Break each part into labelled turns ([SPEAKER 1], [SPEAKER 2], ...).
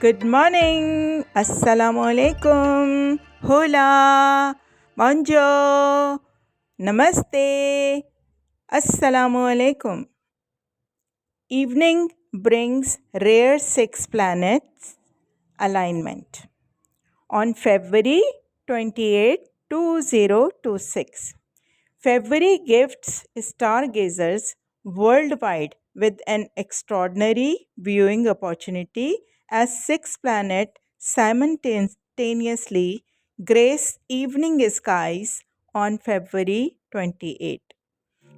[SPEAKER 1] Good morning. Assalamu alaikum. Hola. Bonjour. Namaste. Assalamu alaikum. Evening brings rare six planets alignment on February 28, 2026. February gifts stargazers worldwide with an extraordinary viewing opportunity as six planets simultaneously grace evening skies on February 28,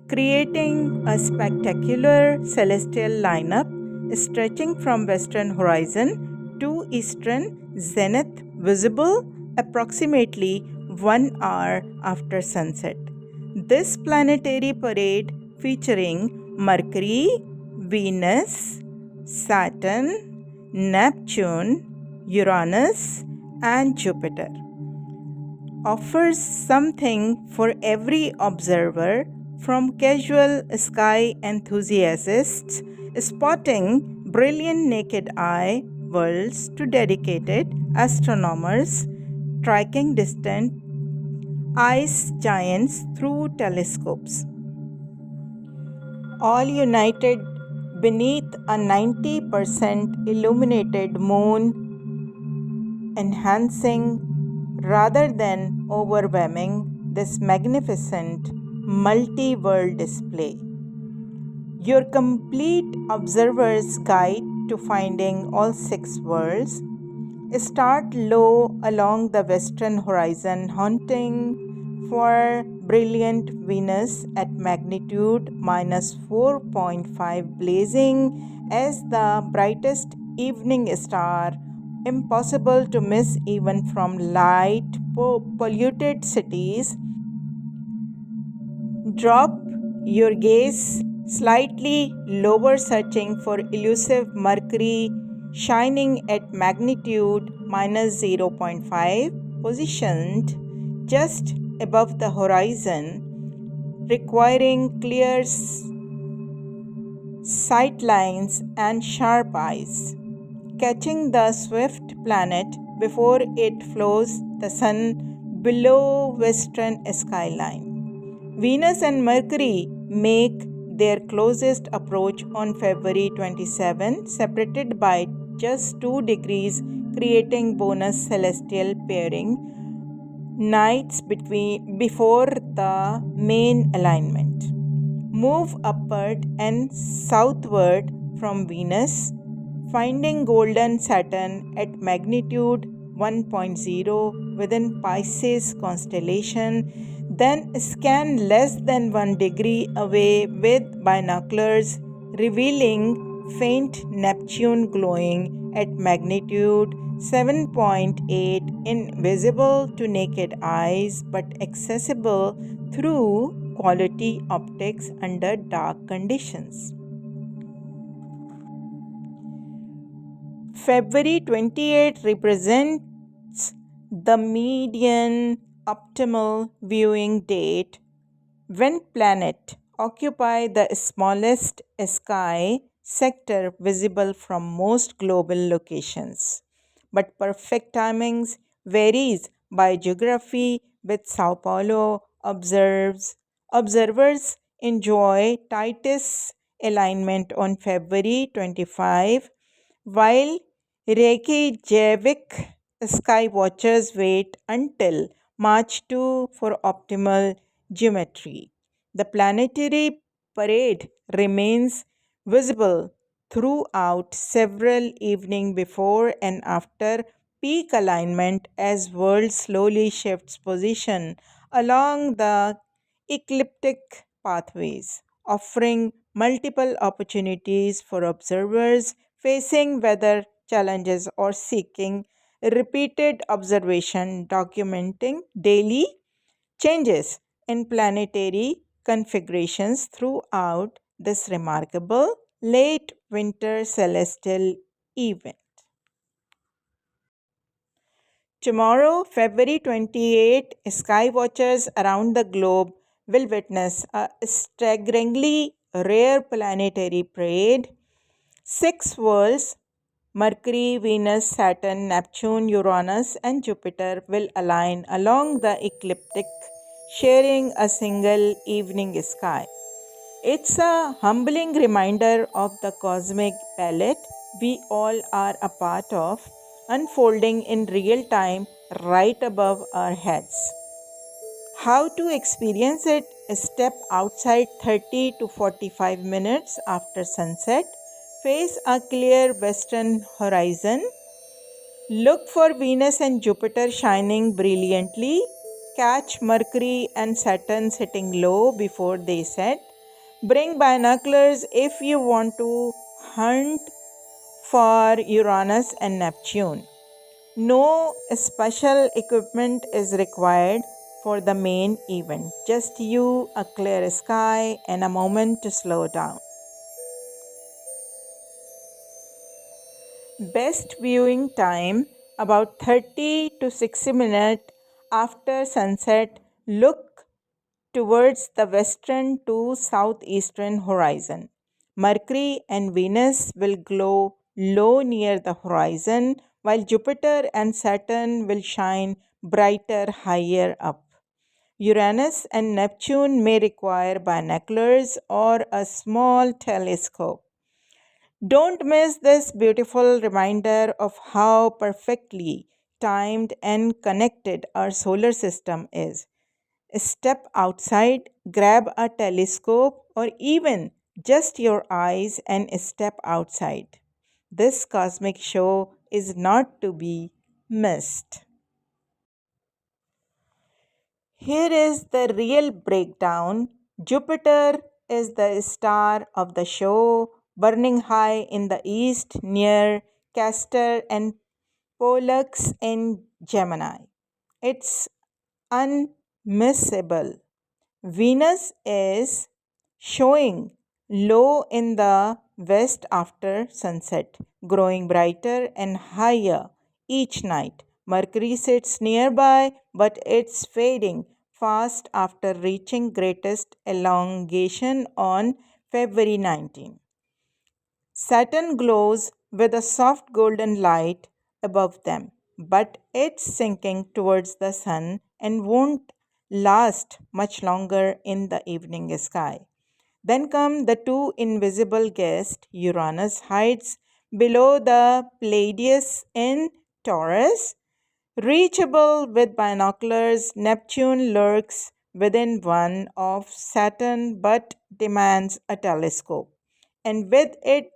[SPEAKER 1] creating a spectacular celestial lineup stretching from western horizon to eastern zenith, visible approximately 1 hour after sunset. This planetary parade featuring Mercury, Venus, Saturn, Neptune, Uranus, and Jupiter offers something for every observer, from casual sky enthusiasts spotting brilliant naked eye worlds to dedicated astronomers tracking distant ice giants through telescopes. All united beneath a 90% illuminated moon, enhancing rather than overwhelming this magnificent multi world display. Your complete observer's guide to finding all six worlds. Start low along the western horizon, hunting for brilliant Venus at magnitude minus 4.5, blazing as the brightest evening star, impossible to miss even from light polluted cities. Drop your gaze slightly lower, searching for elusive Mercury shining at magnitude minus 0.5, positioned just above the horizon, requiring clear sight lines and sharp eyes. Catching the swift planet before it follows the sun below western skyline. Venus and Mercury make their closest approach on February 27, separated by just 2 degrees, creating bonus celestial pairing nights before the main alignment. Move upward and southward from Venus, finding golden Saturn at magnitude 1.0 within Pisces constellation, then scan less than 1 degree away with binoculars, revealing faint Neptune glowing at magnitude 7.8, invisible to naked eyes but accessible through quality optics under dark conditions. February 28 represents the median optimal viewing date when planets occupy the smallest sky sector visible from most global locations. But perfect timings varies by geography, with Sao Paulo observers enjoy tightest alignment on February 25, while Reykjavik sky watchers wait until March 2 for optimal geometry. The planetary parade remains visible throughout several evenings before and after peak alignment as world slowly shifts position along the ecliptic pathways, offering multiple opportunities for observers facing weather challenges or seeking repeated observation, documenting daily changes in planetary configurations throughout this remarkable late winter celestial event. Tomorrow, February 28, sky watchers around the globe will witness a staggeringly rare planetary parade. Six worlds Mercury, Venus, Saturn, Neptune, Uranus, and Jupiter will align along the ecliptic, sharing a single evening sky. It's a humbling reminder of the cosmic palette we all are a part of, unfolding in real time right above our heads. How to experience it? Step outside 30 to 45 minutes after sunset. Face a clear western horizon. Look for Venus and Jupiter shining brilliantly. Catch Mercury and Saturn sitting low before they set. Bring binoculars if you want to hunt for Uranus and Neptune. No special equipment is required for the main event, just you, a clear sky, and a moment to slow down. Best viewing time about 30 to 60 minutes after sunset. Look towards the western to southeastern horizon. Mercury and Venus will glow low near the horizon, while Jupiter and Saturn will shine brighter higher up. Uranus and Neptune may require binoculars or a small telescope. Don't miss this beautiful reminder of how perfectly timed and connected our solar system is. Step outside, grab a telescope, or even just your eyes and step outside. This cosmic show is not to be missed. Here is the real breakdown. Jupiter is the star of the show, burning high in the east near Castor and Pollux in Gemini. It's unmissable. Venus is showing low in the west after sunset, growing brighter and higher each night. Mercury sits nearby, but it's fading fast after reaching greatest elongation on February 19. Saturn glows with a soft golden light above them, but it's sinking towards the sun and won't last much longer in the evening sky. Then come the two invisible guests. Uranus hides below the Pleiades in Taurus. Reachable with binoculars, Neptune lurks within one of Saturn but demands a telescope. And with it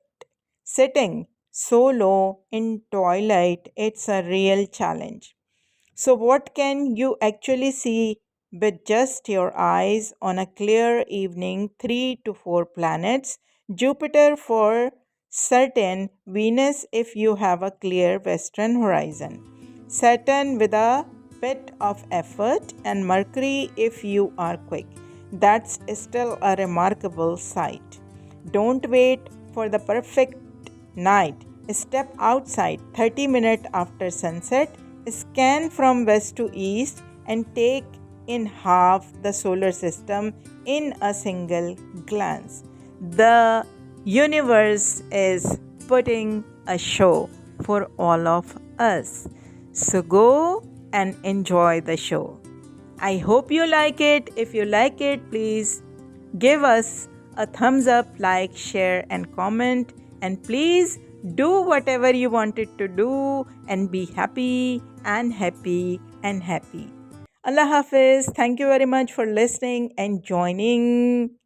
[SPEAKER 1] sitting so low in twilight, it's a real challenge. So, what can you actually see with just your eyes on a clear evening? 3 to 4 planets, Jupiter for certain, Venus if you have a clear western horizon, Saturn with a bit of effort, and Mercury if you are quick. That's still a remarkable sight. Don't wait for the perfect night. Step outside 30 minutes after sunset, scan from west to east, and take in half the solar system in a single glance. The universe is putting a show for all of us. So go and enjoy the show. I hope you like it. If you like it, please give us a thumbs up, like, share, and comment. And please do whatever you wanted to do and be happy and happy and happy. Allah Hafiz. Thank you very much for listening and joining.